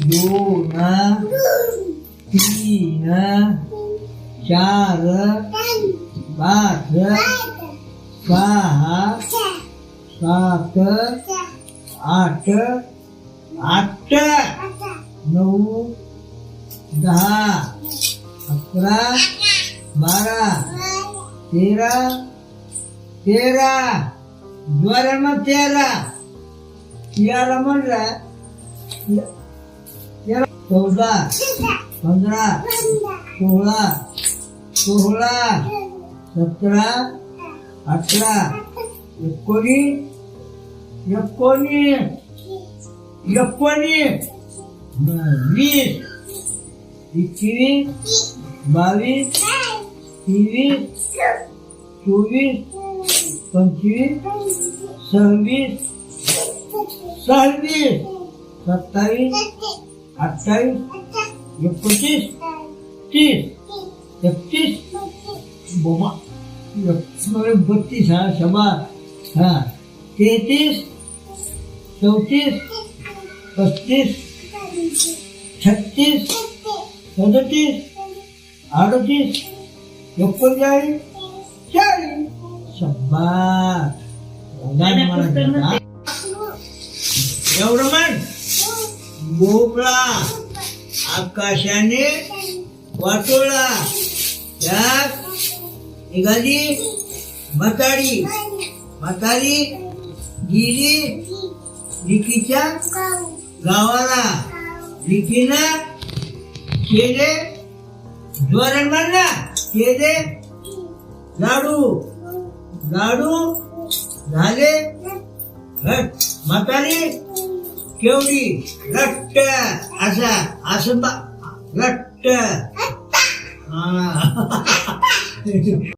दोन, तीन, चार, पाच, सहा, सात, आठ, 9, 10, 11, 12, 13, ज्वारांना 13 म्हणला 14, 15, 16, 17, 18, 19, 20, 21, 22, 23, 24, 25, 26, 27, 28, 29, 30, 31, बोमा 32, हा शबा, हा 33, 34, 35, 36, 37, 38, 39, 40. शब्बास एवढं म्हण. भोपळा आकाशाने वाटोळा, त्यात निघाली म्हातारी गेली लिकीच्या गावाला. लिकीनं केले जोरण मारला, केले लाडू झाले घट. म्हातारी केवढी घट्ट, असं घट्ट.